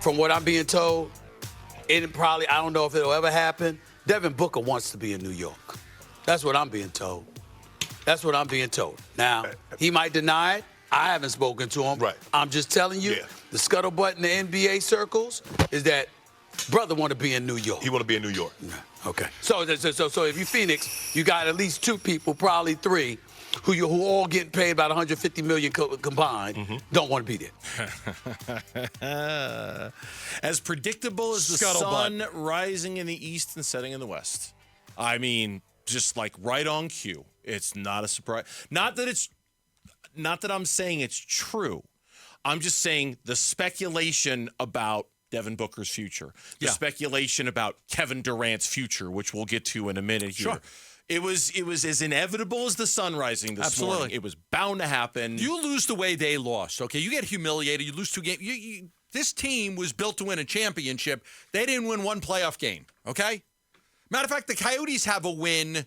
From what I'm being told, I don't know if it'll ever happen. Devin Booker wants to be in New York. That's what I'm being told. Now, he might deny it. I haven't spoken to him. Right. I'm just telling you, the scuttlebutt in the NBA circles is that brother want to be in New York. He want to be in New York. Okay. So if you Phoenix, you got at least two people, probably three, who all getting paid about $150 million combined, don't want to be there. As predictable as the sun rising in the east and setting in the west. I mean, just like right on cue. It's not a surprise. Not that I'm saying it's true. I'm just saying the speculation about Devin Booker's future, the speculation about Kevin Durant's future, which we'll get to in a minute here. Sure. It was as inevitable as the sun rising this morning. It was bound to happen. You lose the way they lost, okay? You get humiliated. You lose 2 games. This team was built to win a championship. They didn't win one playoff game, okay? Matter of fact, the Coyotes have a win.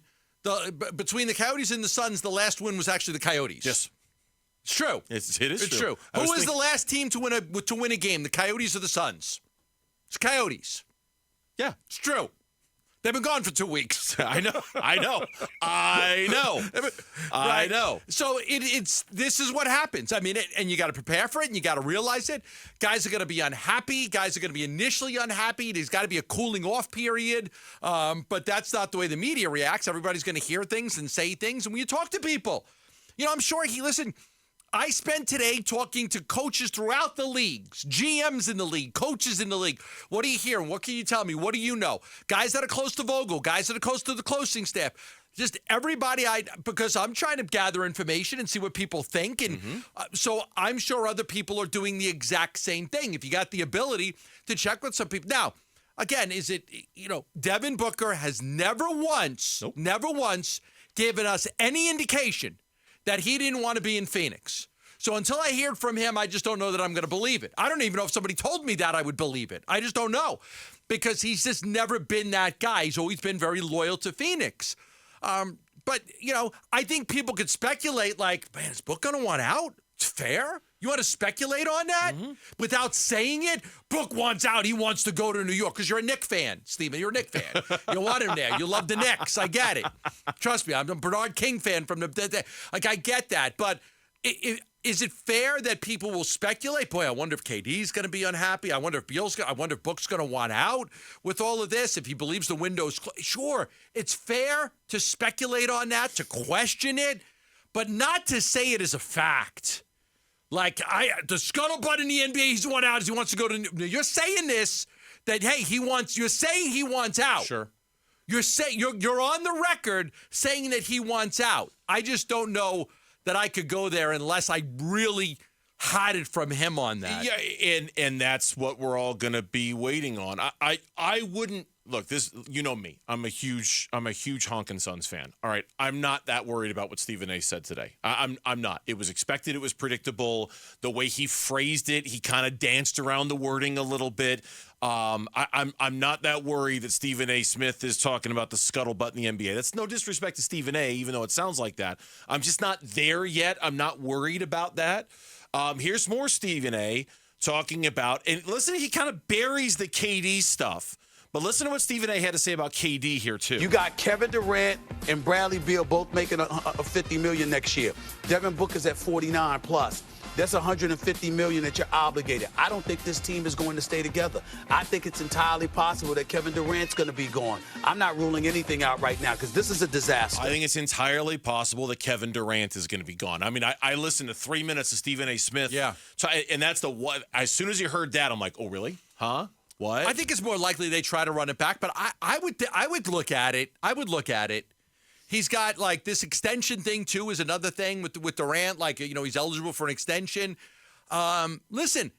Between the Coyotes and the Suns, the last win was actually the Coyotes. Yes. It's true. It's true. Who was the last team to win a game? The Coyotes or the Suns? It's Coyotes. Yeah, it's true. They've been gone for 2 weeks. I know. So this is what happens. I mean, and you got to prepare for it, and you got to realize it. Guys are going to be unhappy. Guys are going to be initially unhappy. There's got to be a cooling off period. But that's not the way the media reacts. Everybody's going to hear things and say things. And when you talk to people, I'm sure listen. I spent today talking to coaches throughout the leagues, GMs in the league, coaches in the league. What are you hearing? What can you tell me? What do you know? Guys that are close to Vogel, guys that are close to the coaching staff. Just everybody, because I'm trying to gather information and see what people think. And so I'm sure other people are doing the exact same thing. If you got the ability to check with some people. Now, again, is it, Devin Booker has never once given us any indication that he didn't want to be in Phoenix. So until I hear from him, I just don't know that I'm going to believe it. I don't even know if somebody told me that I would believe it. I just don't know because he's just never been that guy. He's always been very loyal to Phoenix. But, I think people could speculate like, man, is Book going to want out? It's fair. You want to speculate on that without saying it? Book wants out. He wants to go to New York because you're a Knicks fan, Steven. You're a Knicks fan. You want him there. You love the Knicks. I get it. Trust me. I'm a Bernard King fan from the like, I get that. But is it fair that people will speculate? Boy, I wonder if KD's going to be unhappy. I wonder if Book's going to want out with all of this. If he believes the window's closed. Sure, it's fair to speculate on that, to question it, but not to say it as a fact. Like, the scuttlebutt in the NBA, he's one out as he wants to go to New. You're saying this, that, hey, you're saying he wants out. Sure. You're on the record saying that he wants out. I just don't know that I could go there unless I really had it from him on that. Yeah, and that's what we're all going to be waiting on. I wouldn't look, this, me. I'm a huge Honkin' Suns fan. All right, I'm not that worried about what Stephen A said today. I'm not. It was expected. It was predictable. The way he phrased it, he kind of danced around the wording a little bit. I'm not that worried that Stephen A. Smith is talking about the scuttlebutt in the NBA. That's no disrespect to Stephen A., even though it sounds like that. I'm just not there yet. I'm not worried about that. Here's more Stephen A. talking about, and listen, he kind of buries the KD stuff. But listen to what Stephen A. had to say about KD here, too. You got Kevin Durant and Bradley Beal both making a $50 million next year. Devin Booker's at 49 plus. That's $150 million that you're obligated. I don't think this team is going to stay together. I think it's entirely possible that Kevin Durant's going to be gone. I'm not ruling anything out right now because this is a disaster. I think it's entirely possible that Kevin Durant is going to be gone. I mean, I listened to 3 minutes of Stephen A. Smith. Yeah. And that's the what. As soon as you heard that, I'm like, oh, really? Huh? What? I think it's more likely they try to run it back, but I would look at it. I would look at it. He's got, like, this extension thing, too, is another thing with Durant. Like, he's eligible for an extension. Listen,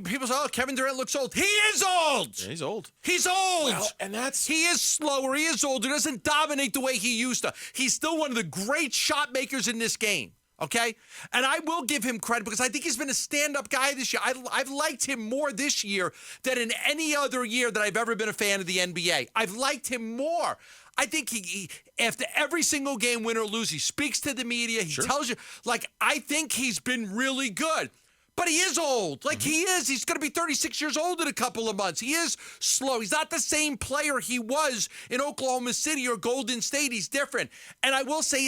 people say, oh, Kevin Durant looks old. He is old. Yeah, he's old. He's old. Well, and he is slower. He is older. He doesn't dominate the way he used to. He's still one of the great shot makers in this game. Okay? And I will give him credit because I think he's been a stand-up guy this year. I've liked him more this year than in any other year that I've ever been a fan of the NBA. I've liked him more. I think he after every single game, win or lose, he speaks to the media. He tells you, like, I think he's been really good. But he is old. Like he is. He's going to be 36 years old in a couple of months. He is slow. He's not the same player he was in Oklahoma City or Golden State. He's different. And I will say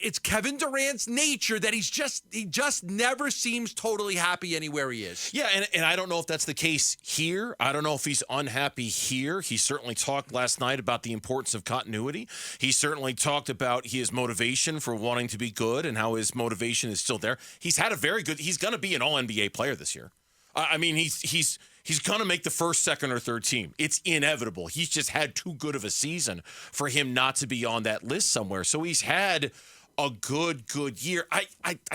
it's Kevin Durant's nature that he just never seems totally happy anywhere he is. Yeah, and I don't know if that's the case here. I don't know if he's unhappy here. He certainly talked last night about the importance of continuity. He certainly talked about his motivation for wanting to be good and how his motivation is still there. He's had a very good – he's going to be an all-NBA player this year. I mean, he's going to make the first, second, or third team. It's inevitable. He's just had too good of a season for him not to be on that list somewhere. So he's had a good year. I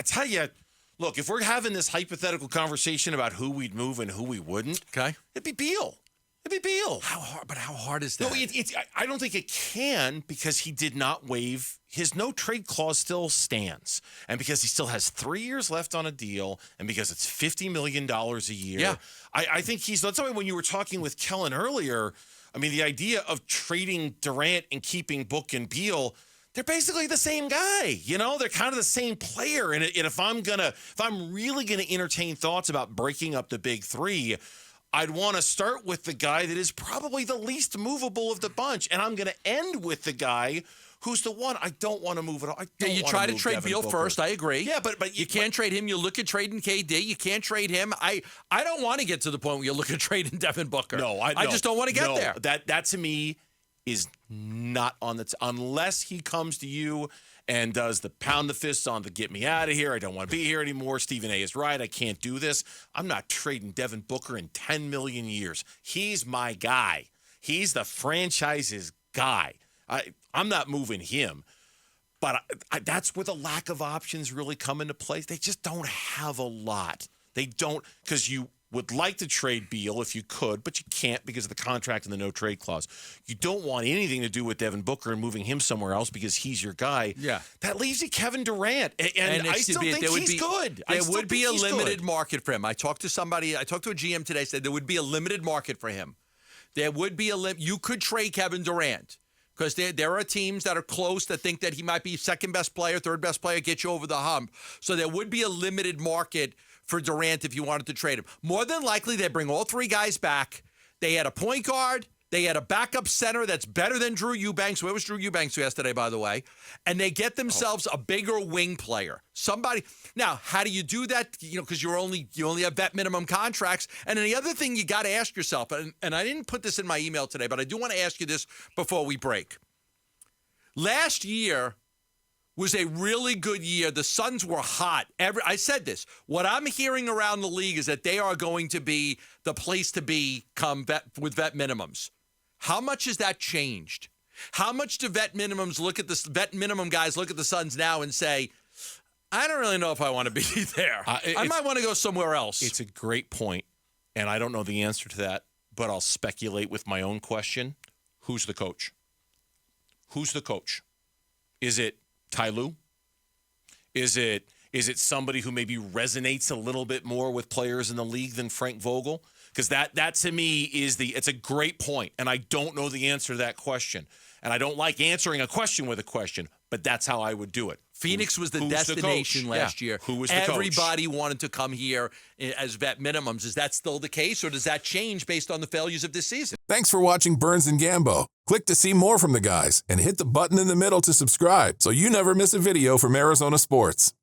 tell you, look, if we're having this hypothetical conversation about who we'd move and who we wouldn't, okay, it'd be Beal. It'd be Beal. How hard? But how hard is that? No, I don't think it can because he did not waive. His no-trade clause still stands. And because he still has 3 years left on a deal and because it's $50 million a year, yeah. I think that's why when you were talking with Kellen earlier, I mean, the idea of trading Durant and keeping Book and Beal, they're basically the same guy. You know, they're kind of the same player. And if I'm really going to entertain thoughts about breaking up the big three, I'd want to start with the guy that is probably the least movable of the bunch. And I'm going to end with the guy who's the one I don't want to move at all. You try to trade Beal first. I agree. Yeah, but you can't trade him. You look at trading KD. You can't trade him. I don't want to get to the point where you look at trading Devin Booker. No, I just don't want to get there. That to me is not on the unless he comes to you and does the pound the fists on the get me out of here. I don't want to be here anymore. Stephen A is right. I can't do this. I'm not trading Devin Booker in 10 million years. He's my guy. He's the franchise's guy. I'm not moving him. But that's where the lack of options really come into play. They just don't have a lot. They don't, because you would like to trade Beal if you could, but you can't because of the contract and the no-trade clause. You don't want anything to do with Devin Booker and moving him somewhere else because he's your guy. Yeah. That leaves you Kevin Durant, and I still think he's good. There would be a limited market for him. I talked to a GM today, said there would be a limited market for him. There would be you could trade Kevin Durant because there are teams that are close that think that he might be second best player, third best player, get you over the hump. So there would be a limited market for Durant if you wanted to trade him. More than likely, they bring all three guys back. They had a point guard. They had a backup center that's better than Drew Eubanks. Where was Drew Eubanks yesterday, by the way? And they get themselves a bigger wing player. Somebody. Now, how do you do that? Because you only have vet minimum contracts. And then the other thing you got to ask yourself, and I didn't put this in my email today, but I do want to ask you this before we break. Last year was a really good year. The Suns were hot. I said this. What I'm hearing around the league is that they are going to be the place to be with vet minimums. How much has that changed? How much do vet minimum guys look at the Suns now and say, I don't really know if I want to be there. I might want to go somewhere else. It's a great point, and I don't know the answer to that, but I'll speculate with my own question. Who's the coach? Who's the coach? Is it Ty Lue? Is it somebody who maybe resonates a little bit more with players in the league than Frank Vogel? Because that to me it's a great point, and I don't know the answer to that question. And I don't like answering a question with a question, but that's how I would do it. Phoenix was the destination last year. Who was the coach? Everybody wanted to come here as vet minimums. Is that still the case, or does that change based on the failures of this season? Thanks for watching Burns and Gambo. Click to see more from the guys and hit the button in the middle to subscribe so you never miss a video from Arizona sports.